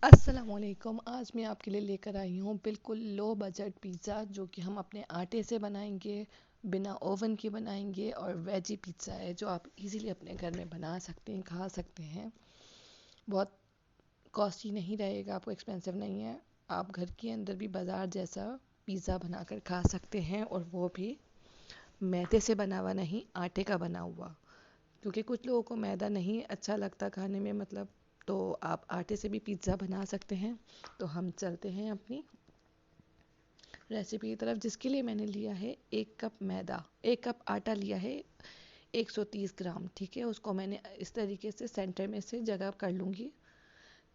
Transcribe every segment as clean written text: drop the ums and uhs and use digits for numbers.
अस्सलामुअलैकुम। आज मैं आपके लिए लेकर आई हूँ बिल्कुल लो बजट पिज़्ज़ा, जो कि हम अपने आटे से बनाएंगे, बिना ओवन के बनाएंगे। और वेजी पिज़्ज़ा है जो आप इजीली अपने घर में बना सकते हैं, खा सकते हैं। बहुत कॉस्टली नहीं रहेगा, आपको एक्सपेंसिव नहीं है। आप घर के अंदर भी बाज़ार जैसा पिज़्ज़ा बनाकर खा सकते हैं, और वो भी मैदे से बना हुआ नहीं, आटे का बना हुआ। क्योंकि कुछ लोगों को मैदा नहीं अच्छा लगता खाने में, मतलब, तो आप आटे से भी पिज़्ज़ा बना सकते हैं। तो हम चलते हैं अपनी रेसिपी की तरफ, जिसके लिए मैंने लिया है 1 कप मैदा, 1 कप आटा लिया है, 130 ग्राम। ठीक है, उसको मैंने इस तरीके से सेंटर में से जगह कर लूँगी,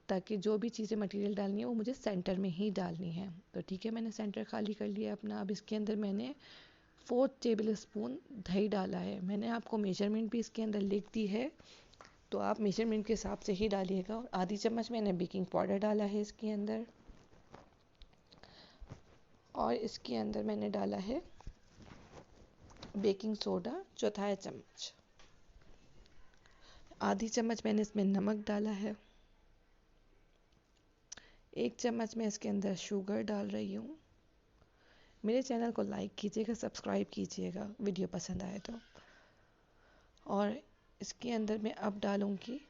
ताकि जो भी चीज़ें मटेरियल डालनी है वो मुझे सेंटर में ही डालनी है। तो ठीक है, मैंने सेंटर खाली कर लिया अपना। अब इसके अंदर मैंने 4 टेबल स्पून दही डाला है। मैंने आपको मेजरमेंट भी इसके अंदर लिख दी है, तो आप मेजरमेंट के हिसाब से ही डालिएगा। और आधी चम्मच मैंने बेकिंग पाउडर डाला है इसके अंदर, और इसके अंदर मैंने डाला है बेकिंग सोडा, चौथाई चम्मच। आधी चम्मच मैंने इसमें नमक डाला है। 1 चम्मच मैं इसके अंदर शुगर डाल रही हूँ। मेरे चैनल को लाइक कीजिएगा, सब्सक्राइब कीजिएगा वीडियो पसंद आए तो। और इसके अंदर मैं अब डालूँगी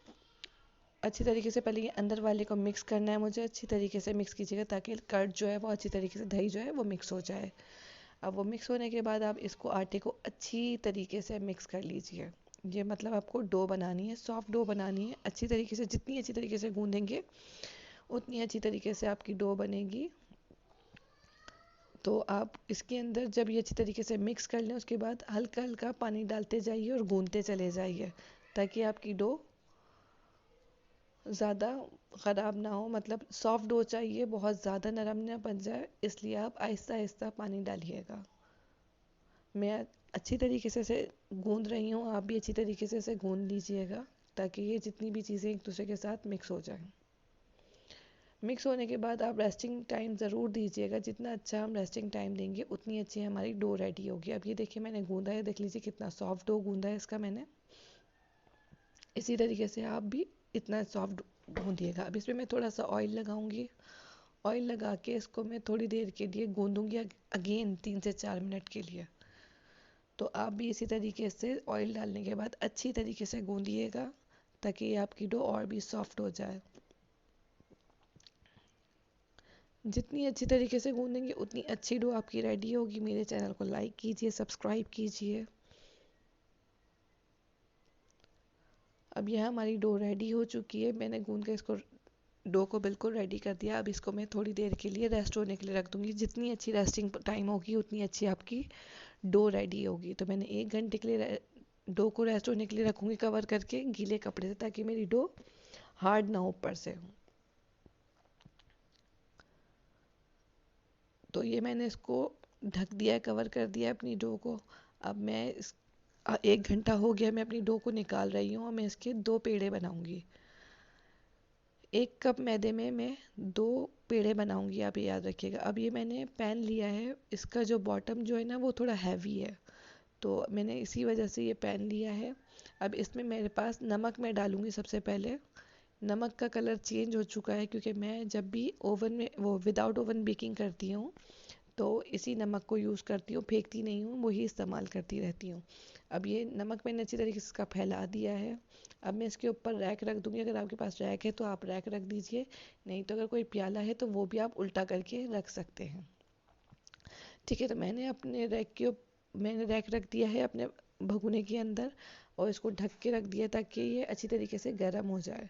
अच्छी तरीके से। पहले ये अंदर वाले को मिक्स करना है मुझे, अच्छी तरीके से मिक्स कीजिएगा, ताकि कर्ड जो है वो अच्छी तरीके से, दही जो है वो मिक्स हो जाए। अब वो मिक्स होने के बाद आप इसको आटे को अच्छी तरीके से मिक्स कर लीजिए। ये मतलब आपको डो बनानी है, सॉफ्ट डो बनानी है अच्छी तरीके से। जितनी अच्छी तरीके से गूंदेंगे उतनी अच्छी तरीके से आपकी डो बनेगी। तो आप इसके अंदर जब ये अच्छी तरीके से मिक्स कर लें, उसके बाद हल्का हल्का पानी डालते जाइए और गूंदते चले जाइए, ताकि आपकी डो ज़्यादा ख़राब ना हो। मतलब सॉफ्ट डो चाहिए, बहुत ज़्यादा नरम ना बन जाए, इसलिए आप आहिस्ता आहिस्ता पानी डालिएगा। मैं अच्छी तरीके से गूंद रही हूँ, आप भी अच्छी तरीके से इसे गूंद लीजिएगा, ताकि ये जितनी भी चीज़ें एक दूसरे के साथ मिक्स हो जाएं। मिक्स होने के बाद आप रेस्टिंग टाइम ज़रूर दीजिएगा। जितना अच्छा हम रेस्टिंग टाइम देंगे उतनी अच्छी हमारी डो रेडी होगी। अब ये देखिए मैंने गूंदा है, देख लीजिए कितना सॉफ्ट डो गूंदा है इसका मैंने। इसी तरीके से आप भी इतना सॉफ्ट गूंदिएगा। अब इसमें मैं थोड़ा सा ऑयल लगाऊंगी। ऑयल लगा के इसको मैं थोड़ी देर के लिए गूंदूंगी, अगेन 3 से 4 मिनट के लिए। तो आप भी इसी तरीके से ऑयल डालने के बाद अच्छी तरीके से गूंदिएगा, ताकि आपकी डो और भी सॉफ्ट हो जाए। जितनी अच्छी तरीके से गूंदेंगे उतनी अच्छी डो आपकी रेडी होगी। मेरे चैनल को लाइक कीजिए, सब्सक्राइब कीजिए। अब यह हमारी डो रेडी हो चुकी है। मैंने गूंद के इसको, डो को बिल्कुल रेडी कर दिया। अब इसको मैं थोड़ी देर के लिए रेस्ट होने के लिए रख दूंगी। जितनी अच्छी रेस्टिंग टाइम होगी उतनी अच्छी आपकी डो रेडी होगी। तो मैंने 1 घंटे के लिए डो को रेस्ट होने के लिए रखूंगी, कवर करके गीले कपड़े से, ताकि मेरी डो हार्ड ना हो ऊपर से। तो ये मैंने इसको ढक दिया है, कवर कर दिया है अपनी डो को। अब मैं 1 घंटा हो गया, मैं अपनी डो को निकाल रही हूँ और मैं इसके 2 पेड़े बनाऊंगी। 1 कप मैदे में मैं 2 पेड़े बनाऊंगी, आप ये याद रखिएगा। अब ये मैंने पैन लिया है, इसका जो बॉटम जो है ना वो थोड़ा हैवी है, तो मैंने इसी वजह से ये पैन लिया है। अब इसमें मेरे पास नमक मैं डालूंगी सबसे पहले। नमक का कलर चेंज हो चुका है, क्योंकि मैं जब भी ओवन में, वो विदाउट ओवन बेकिंग करती हूँ, तो इसी नमक को यूज़ करती हूँ, फेंकती नहीं हूँ, वही इस्तेमाल करती रहती हूँ। अब ये नमक मैंने अच्छी तरीके से इसका फैला दिया है। अब मैं इसके ऊपर रैक रख दूँगी। अगर आपके पास रैक है तो आप रैक रख दीजिए, नहीं तो अगर कोई प्याला है तो वो भी आप उल्टा करके रख सकते हैं। ठीक है, तो मैंने रैक रख दिया है अपने भगोने के अंदर, और इसको ढक के रख दिया ताकि ये अच्छी तरीके से गर्म हो जाए।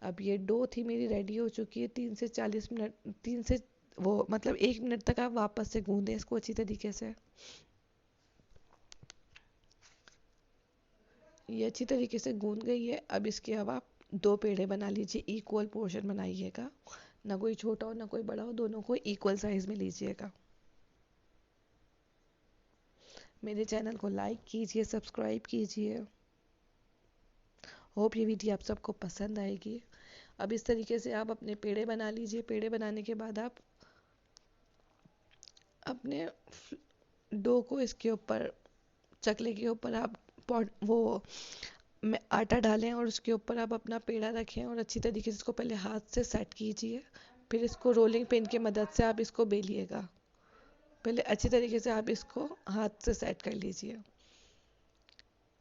अब ये डो थी मेरी रेडी हो चुकी है। 3 से 40 मिनट, 3 से, वो मतलब 1 मिनट तक आप वापस से गूंदें इसको अच्छी तरीके से। ये अच्छी तरीके से गूंद गई है। अब इसके अब आप 2 पेड़े बना लीजिए, इक्वल पोर्शन बनाइएगा, ना कोई छोटा हो ना कोई बड़ा हो, दोनों को इक्वल साइज में लीजिएगा। मेरे चैनल को लाइक कीजिए, सब्सक्राइब कीजिए। होप ये वीडियो आप सबको पसंद आएगी। अब इस तरीके से आप अपने पेड़े बना लीजिए। पेड़े बनाने के बाद आप अपने डो को इसके ऊपर, चकले के ऊपर आप पॉट वो में आटा डालें और उसके ऊपर आप अपना पेड़ा रखें और अच्छी तरीके से इसको पहले हाथ से सेट कीजिए। फिर इसको रोलिंग पिन की मदद से आप इसको बेलिएगा। पहले अच्छी तरीके से आप इसको हाथ से सेट कर लीजिए।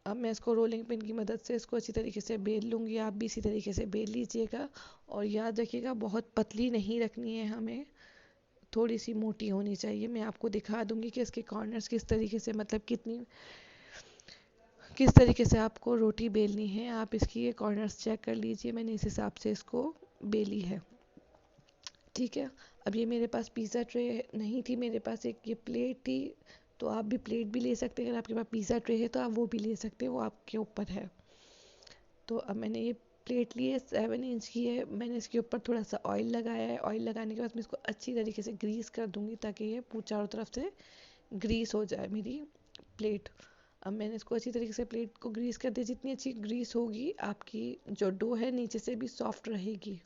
अब मैं इसको रोलिंग पिन की मदद से इसको अच्छी तरीके से बेल लूँगी। आप भी इसी तरीके से बेल लीजिएगा और याद रखिएगा बहुत पतली नहीं रखनी है हमें, थोड़ी सी मोटी होनी चाहिए। मैं आपको दिखा दूँगी कि इसके कॉर्नर्स किस तरीके से, मतलब किस तरीके से आपको रोटी बेलनी है। आप इसकी ये कॉर्नर्स चेक कर लीजिए, मैंने इस हिसाब से इसको बेली है। ठीक है। अब ये मेरे पास पिज़्ज़ा ट्रे नहीं थी, मेरे पास एक ये प्लेट थी, तो आप भी प्लेट भी ले सकते हैं। अगर आपके पास पिज़्ज़ा ट्रे है तो आप वो भी ले सकते हैं, वो आपके ऊपर है। तो अब मैंने ये प्लेट ली है, 7 इंच की है। मैंने इसके ऊपर थोड़ा सा ऑयल लगाया है। ऑयल लगाने के बाद मैं इसको अच्छी तरीके से ग्रीस कर दूंगी ताकि ये चारों तरफ से ग्रीस हो जाए मेरी प्लेट। अब मैंने इसको अच्छी तरीके से प्लेट को ग्रीस कर दिया। जितनी अच्छी ग्रीस होगी आपकी जो डो है नीचे से भी सॉफ्ट रहेगी।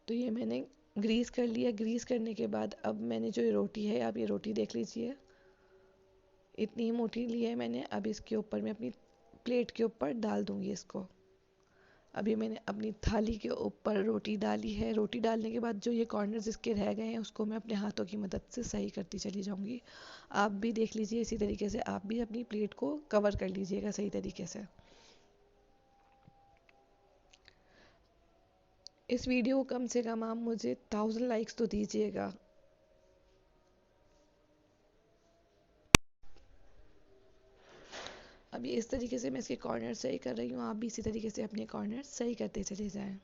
तो ये मैंने ग्रीस कर लिया। ग्रीस करने के बाद अब मैंने जो ये रोटी है, आप ये रोटी देख लीजिए, इतनी ही मोटी ली है मैंने। अब इसके ऊपर मैं अपनी प्लेट के ऊपर डाल दूंगी इसको। अभी मैंने अपनी थाली के ऊपर रोटी डाली है। रोटी डालने के बाद जो ये कॉर्नर्स इसके रह गए हैं उसको मैं अपने हाथों की मदद से सही करती चली जाऊंगी। आप भी देख लीजिए इसी तरीके से आप भी अपनी प्लेट को कवर कर लीजिएगा सही तरीके से। इस वीडियो को कम से कम आप मुझे 1000 लाइक्स तो दीजिएगा। अभी इस तरीके से मैं इसके कॉर्नर सही कर रही हूँ, आप भी इसी तरीके से अपने कॉर्नर सही करते चले जाएं।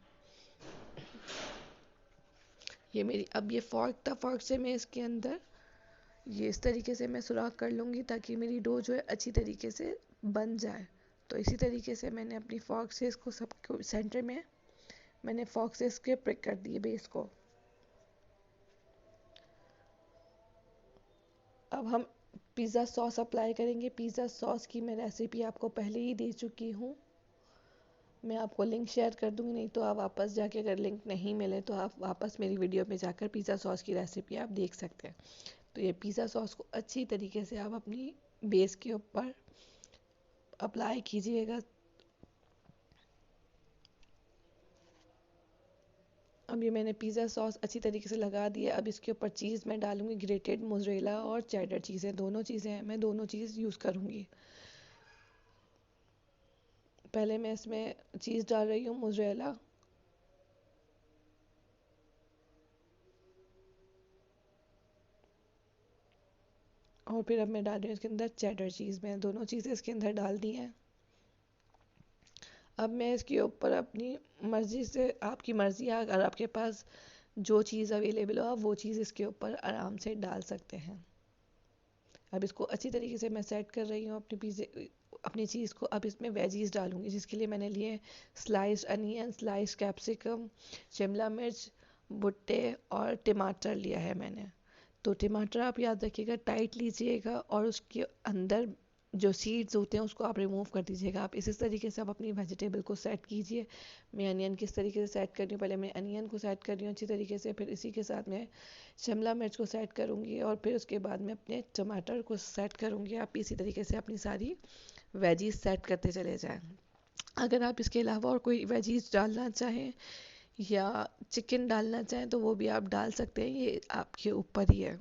ये मेरी, अब ये फॉर्क था, फॉर्क से मैं इसके अंदर ये इस तरीके से मैं सुराख कर लूँगी ताकि मेरी डो जो है अच्छी तरीके से बन जाए। तो इसी तरीके से मैंने अपनी फॉर्क से इसको सबको सेंटर में मैंने फॉर्क से इसके प्रिक कर दिए बेस को। अब हम पिज़्ज़ा सॉस अप्लाई करेंगे। पिज़्ज़ा सॉस की मैं रेसिपी आपको पहले ही दे चुकी हूँ, मैं आपको लिंक शेयर कर दूँगी। नहीं तो आप वापस जाके, अगर लिंक नहीं मिले तो आप वापस मेरी वीडियो में जाकर पिज़्ज़ा सॉस की रेसिपी आप देख सकते हैं। तो ये पिज़्ज़ा सॉस को अच्छी तरीके से आप अपनी बेस के ऊपर अप्लाई कीजिएगा। अब ये मैंने पिज़्ज़ा सॉस अच्छी तरीके से लगा दिया। अब इसके ऊपर चीज़ मैं डालूंगी, ग्रेटेड मोज़रेला और चेडर चीज़ें, दोनों चीज़ें हैं, मैं दोनों चीज़ यूज़ करूँगी। पहले मैं इसमें चीज़ डाल रही हूँ मोज़रेला, और फिर अब मैं डाल रही हूँ इसके अंदर चेडर चीज़। मैं दोनों चीज़ें इसके अंदर डाल दी हैं। अब मैं इसके ऊपर अपनी मर्ज़ी से, आपकी मर्ज़ी है, अगर आपके पास जो चीज़ अवेलेबल हो आप वो चीज़ इसके ऊपर आराम से डाल सकते हैं। अब इसको अच्छी तरीके से मैं सेट कर रही हूँ अपनी चीज़ को। अब इसमें वेजीज डालूंगी, जिसके लिए मैंने लिए sliced onion, sliced capsicum, Shimla मिर्च, भुट्टे और टमाटर लिया है मैंने। तो टमाटर आप याद रखिएगा टाइट लीजिएगा और उसके अंदर जो सीड्स होते हैं उसको आप रिमूव कर दीजिएगा। आप इसी तरीके से आप अपनी वेजिटेबल को सेट कीजिए। मैं अनियन किस तरीके से सेट कर रही हूँ, पहले मैं अनियन को सेट कर रही हूँ अच्छी तरीके से, फिर इसी के साथ मैं शिमला मिर्च को सेट करूँगी और फिर उसके बाद मैं अपने टमाटर को सेट करूँगी। आप इसी तरीके से अपनी सारी वेजीज सेट करते चले जाएं। अगर आप इसके अलावा और कोई वेजीज डालना चाहें या चिकन डालना चाहें तो वो भी आप डाल सकते हैं, ये आपके ऊपर ही है।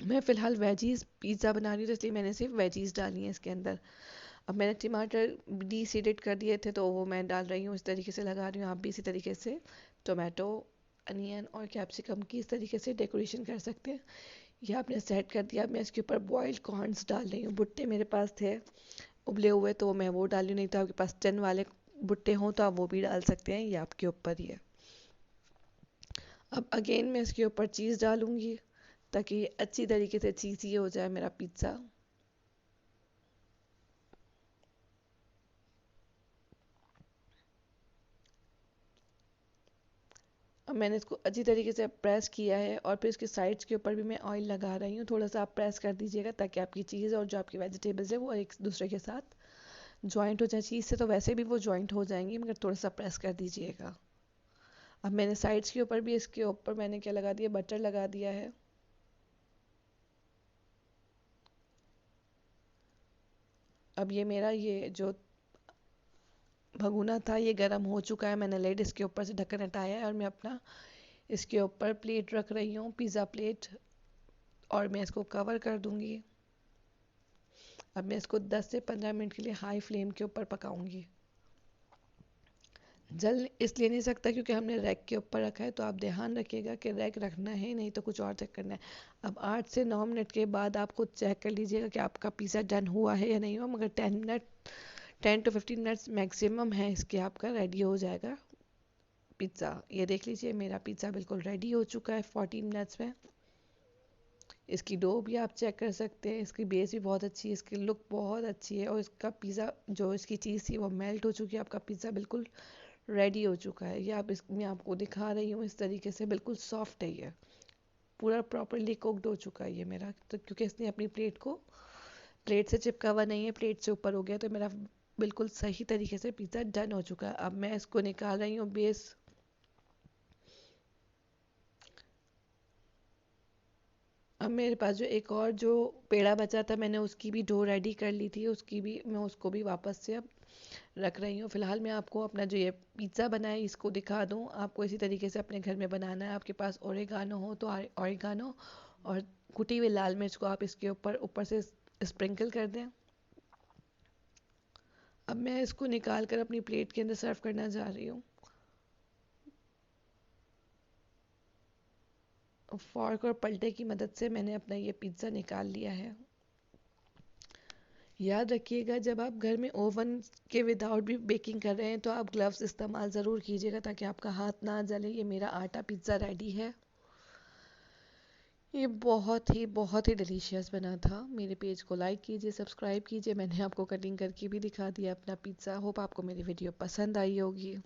मैं फ़िलहाल वेजीज पिज़्ज़ा बना रही हूँ तो इसलिए मैंने सिर्फ वेजीज डाली हैं इसके अंदर। अब मैंने टमाटर डीसीडेड कर दिए थे तो वो मैं डाल रही हूँ, इस तरीके से लगा रही हूँ। आप भी इसी तरीके से टोमेटो, अनियन और कैप्सिकम की इस तरीके से डेकोरेशन कर सकते हैं। ये आपने सेट कर दिया। मैं इसके ऊपर बॉइल्ड कॉर्न्स डाल रही हूँ। भुट्टे मेरे पास थे उबले हुए तो मैं वो डाली, नहीं तो आपके पास टन वाले भुट्टे हों तो आप वो भी डाल सकते हैं, ये आपके ऊपर ही है। अब अगेन मैं इसके ऊपर चीज़ डालूंगी ताकि अच्छी तरीके से चीज़ी हो जाए मेरा पिज़्ज़ा। अब मैंने इसको अच्छी तरीके से प्रेस किया है और फिर इसके साइड्स के ऊपर भी मैं ऑयल लगा रही हूँ। थोड़ा सा आप प्रेस कर दीजिएगा ताकि आपकी चीज़ और जो आपकी वेजिटेबल्स है वो एक दूसरे के साथ जॉइंट हो जाए। चीज़ से तो वैसे भी वो जॉइंट हो जाएंगी, मगर थोड़ा सा प्रेस कर दीजिएगा। अब मैंने साइड्स के ऊपर भी, इसके ऊपर मैंने क्या लगा दिया, बटर लगा दिया है। अब ये मेरा ये जो भगोना था ये गर्म हो चुका है। मैंने लेड इसके ऊपर से ढक्कन हटाया है और मैं अपना इसके ऊपर प्लेट रख रही हूँ, पिज़्ज़ा प्लेट, और मैं इसको कवर कर दूंगी। अब मैं इसको 10 से 15 मिनट के लिए हाई फ्लेम के ऊपर पकाऊंगी। जल इसलिए नहीं सकता क्योंकि हमने रैक के ऊपर रखा है, तो आप ध्यान रखिएगा कि रैक रखना है, नहीं तो कुछ और चेक करना है। अब 8 से 9 मिनट के बाद आप खुद चेक कर लीजिएगा कि आपका पिज़्ज़ा डन हुआ है या नहीं हुआ, मगर 10 टू 15 मिनट्स मैक्सिमम है इसके, आपका रेडी हो जाएगा पिज़्ज़ा। ये देख लीजिए मेरा पिज़्ज़ा बिल्कुल रेडी हो चुका है 14 मिनट्स में। इसकी डो भी आप चेक कर सकते हैं, इसकी बेस भी बहुत अच्छी है, इसकी लुक बहुत अच्छी है, और इसका पिज़्ज़ा जो इसकी चीज़ थी वो मेल्ट हो चुकी है। आपका पिज़्ज़ा बिल्कुल रेडी हो चुका है। ये आप मैं आपको दिखा रही हूँ इस तरीके से, बिल्कुल सॉफ्ट है ये, पूरा प्रॉपरली कुकड हो चुका है ये मेरा। तो क्योंकि इसने अपनी प्लेट से चिपका हुआ नहीं है, प्लेट से ऊपर हो गया, तो मेरा बिल्कुल सही तरीके से पिज़्ज़ा डन हो चुका है। अब मैं इसको निकाल रही हूँ बेस। अब मेरे पास जो एक और जो पेड़ा बचा था, मैंने उसकी भी डो रेडी कर ली थी, मैं उसको भी वापस से अब रख रही हूँ। फिलहाल मैं आपको अपना जो ये पिज़्ज़ा बना है इसको दिखा दूँ। आपको इसी तरीके से अपने घर में बनाना है। आपके पास ओरिगानो हो तो ओरिगानो और कुटी हुई लाल मिर्च को आप इसके ऊपर ऊपर से स्प्रिंकल कर दें। अब मैं इसको निकाल कर अपनी प्लेट के अंदर सर्व करना जा रही हूँ। फॉर्क और पलटे की मदद से मैंने अपना ये पिज़्ज़ा निकाल लिया है। याद रखिएगा जब आप घर में ओवन के विदाउट भी बेकिंग कर रहे हैं तो आप ग्लव्स इस्तेमाल ज़रूर कीजिएगा ताकि आपका हाथ ना जले। ये मेरा आटा पिज़्ज़ा रेडी है। ये बहुत ही डिलीशियस बना था। मेरे पेज को लाइक कीजिए, सब्सक्राइब कीजिए। मैंने आपको कटिंग करके भी दिखा दिया अपना पिज़्ज़ा। होप आपको मेरी वीडियो पसंद आई होगी।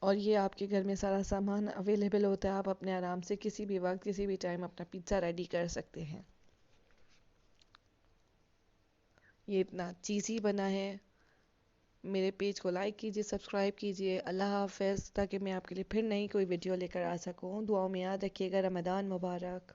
और ये आपके घर में सारा सामान अवेलेबल होता है, आप अपने आराम से किसी भी वक्त किसी भी टाइम अपना पिज़्ज़ा रेडी कर सकते हैं। ये इतना चीज़ी बना है। मेरे पेज को लाइक कीजिए, सब्सक्राइब कीजिए। अल्लाह हाफ़िज़, ताकि मैं आपके लिए फिर नई कोई वीडियो लेकर आ सकूँ। दुआओं में याद रखिएगा। रमज़ान मुबारक।